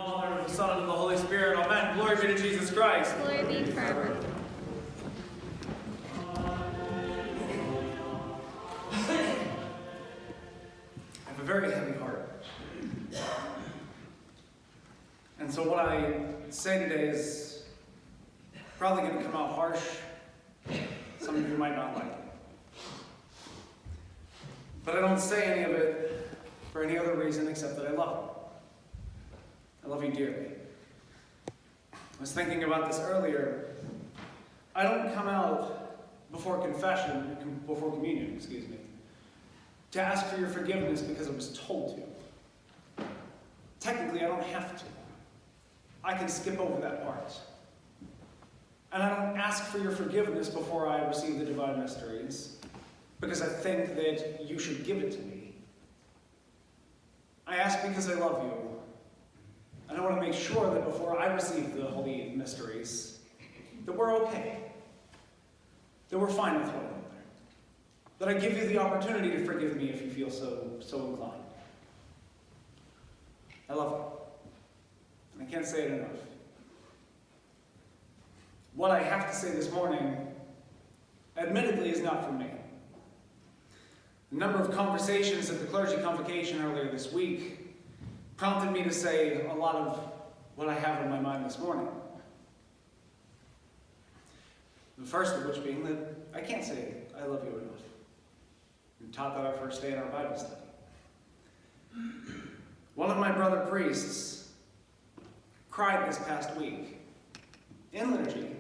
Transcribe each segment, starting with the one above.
Father, and the Son, and of the Holy Spirit. Amen. Glory be to Jesus Christ. Glory be forever. I have a very heavy heart. And so what I say today is probably going to come out harsh. Some of you might not like it. But I don't say any of it for any other reason except that I love you. I love you dearly. I was thinking about this earlier. I don't come out before communion, to ask for your forgiveness because I was told to. Technically, I don't have to. I can skip over that part. And I don't ask for your forgiveness before I receive the divine mysteries because I think that you should give it to me. I ask because I love you. And I want to make sure that before I receive the holy mysteries, that we're okay. That we're fine with one another. That I give you the opportunity to forgive me if you feel so inclined. I love you. And I can't say it enough. What I have to say this morning, admittedly, is not from me. A number of conversations at the clergy convocation earlier this week prompted me to say a lot of what I have in my mind this morning. The first of which being that I can't say I love you enough. We taught that our first day in our Bible study. One of my brother priests cried this past week in liturgy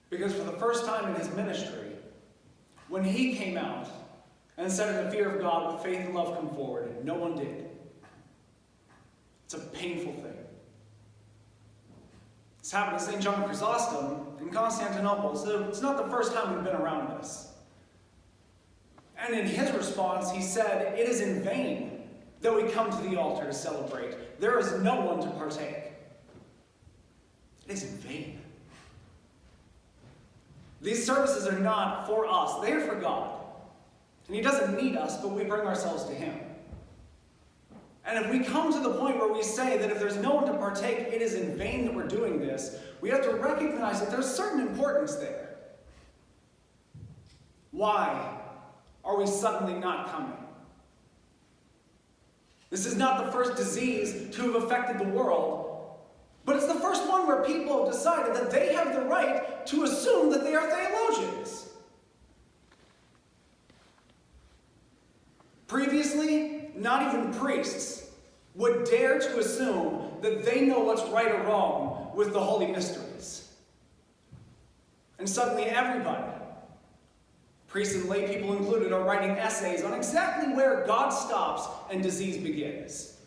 because for the first time in his ministry, when he came out and said in the fear of God, with faith and love come forward, no one did. It's a painful thing. This happened to St. John Chrysostom in Constantinople, so it's not the first time we've been around this. And in his response, he said, "It is in vain that we come to the altar to celebrate. There is no one to partake." It is in vain. These services are not for us. They are for God. And he doesn't need us, but we bring ourselves to him. And if we come to the point where we say that if there's no one to partake, it is in vain that we're doing this, we have to recognize that there's certain importance there. Why are we suddenly not coming? This is not the first disease to have affected the world, but it's the first one where people have decided that they have the right to assume that they are theologians. Previously, not even priests would dare to assume that they know what's right or wrong with the holy mysteries. And suddenly everybody, priests and lay people included, are writing essays on exactly where God stops and disease begins.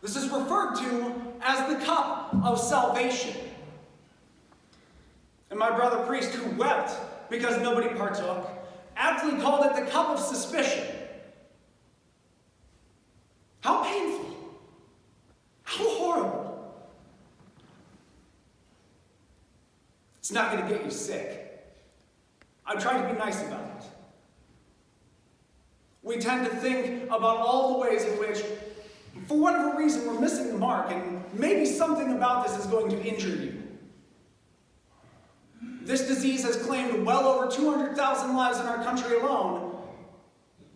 This is referred to as the cup of salvation. And my brother priest, who wept because nobody partook, aptly called it the cup of suspicion. How painful. How horrible. It's not going to get you sick. I'm trying to be nice about it. We tend to think about all the ways in which, for whatever reason, we're missing the mark, and maybe something about this is going to injure you. This disease has claimed well over 200,000 lives in our country alone,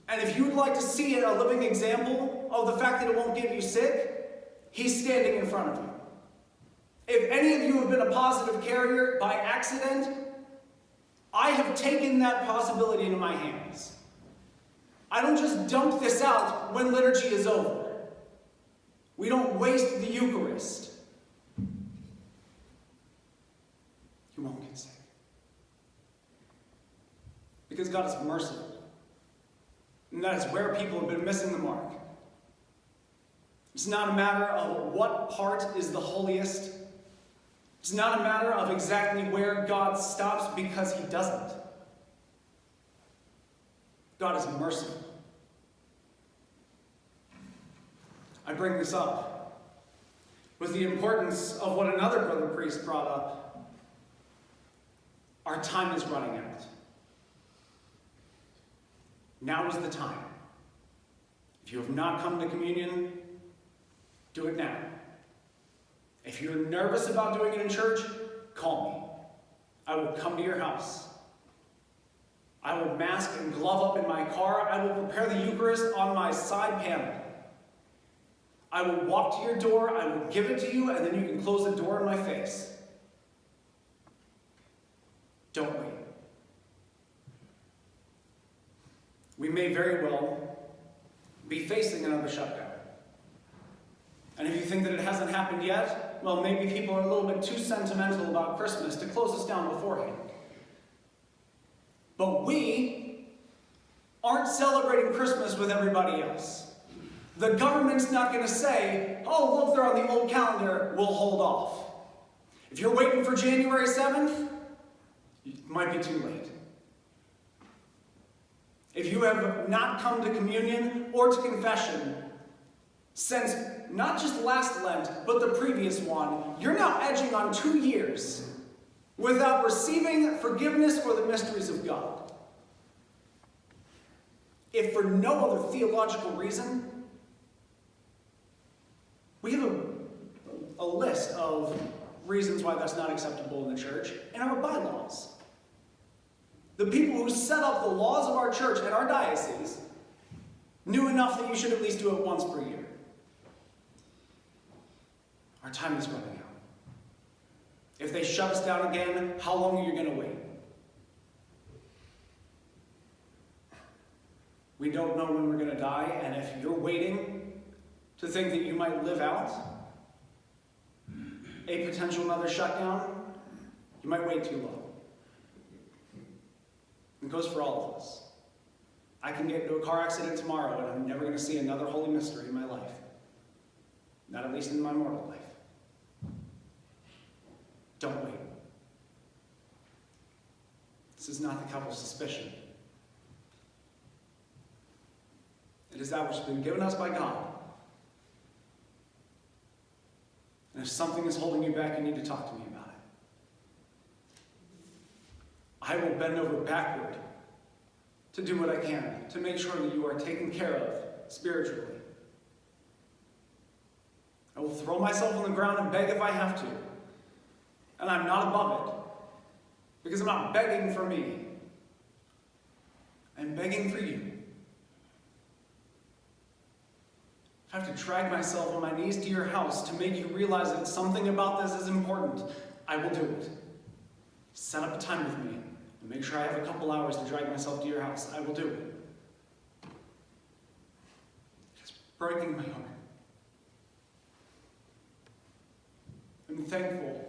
and if you would like to see a living example of the fact that it won't get you sick, he's standing in front of you. If any of you have been a positive carrier by accident, I have taken that possibility into my hands. I don't just dump this out when liturgy is over. We don't waste the Eucharist. You won't get sick. Because God is merciful. And that is where people have been missing the mark. It's not a matter of what part is the holiest. It's not a matter of exactly where God stops, because he doesn't. God is merciful. I bring this up with the importance of what another brother priest brought up. Our time is running out. Now is the time. If you have not come to communion, do it now. If you're nervous about doing it in church, call me. I will come to your house. I will mask and glove up in my car. I will prepare the Eucharist on my side panel. I will walk to your door, I will give it to you, and then you can close the door in my face. Don't wait. We may very well be facing another shutdown. And if you think that it hasn't happened yet, well, maybe people are a little bit too sentimental about Christmas to close us down beforehand. But we aren't celebrating Christmas with everybody else. The government's not going to say, oh, look, they're on the old calendar, we'll hold off. If you're waiting for January 7th, it might be too late. If you have not come to communion or to confession since not just last Lent, but the previous one, you're now edging on 2 years without receiving forgiveness or the mysteries of God. If for no other theological reason, we have a list of reasons why that's not acceptable in the church in our bylaws. The people who set up the laws of our church and our diocese knew enough that you should at least do it once per year. Our time is running out. If they shut us down again, how long are you going to wait? We don't know when we're going to die, and if you're waiting to think that you might live out a potential another shutdown, you might wait too long. It goes for all of us. I can get into a car accident tomorrow and I'm never going to see another holy mystery in my life. Not at least in my mortal life. Don't wait. This is not the cup of suspicion. It is that which has been given us by God. And if something is holding you back, you need to talk to me about it. I will bend over backward to do what I can to make sure that you are taken care of spiritually. I will throw myself on the ground and beg if I have to. And I'm not above it, because I'm not begging for me. I'm begging for you. If I have to drag myself on my knees to your house to make you realize that something about this is important, I will do it. Set up a time with me and make sure I have a couple hours to drag myself to your house. I will do it. It's breaking my heart. I'm thankful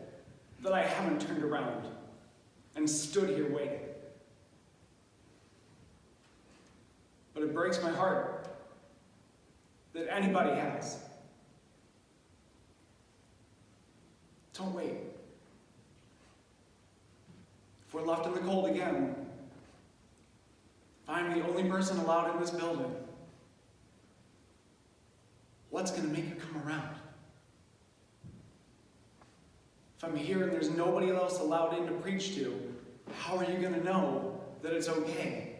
that I haven't turned around and stood here waiting. But it breaks my heart that anybody has. Don't wait. If we're left in the cold again, if I'm the only person allowed in this building, what's going to make you come around? If I'm here and there's nobody else allowed in to preach to, how are you going to know that it's okay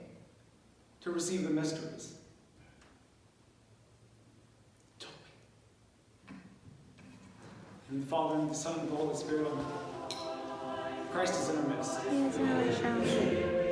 to receive the mysteries? Don't wait. In the Father, and the Son, and the Holy Spirit, Amen. Christ is in our midst. He is in our midst.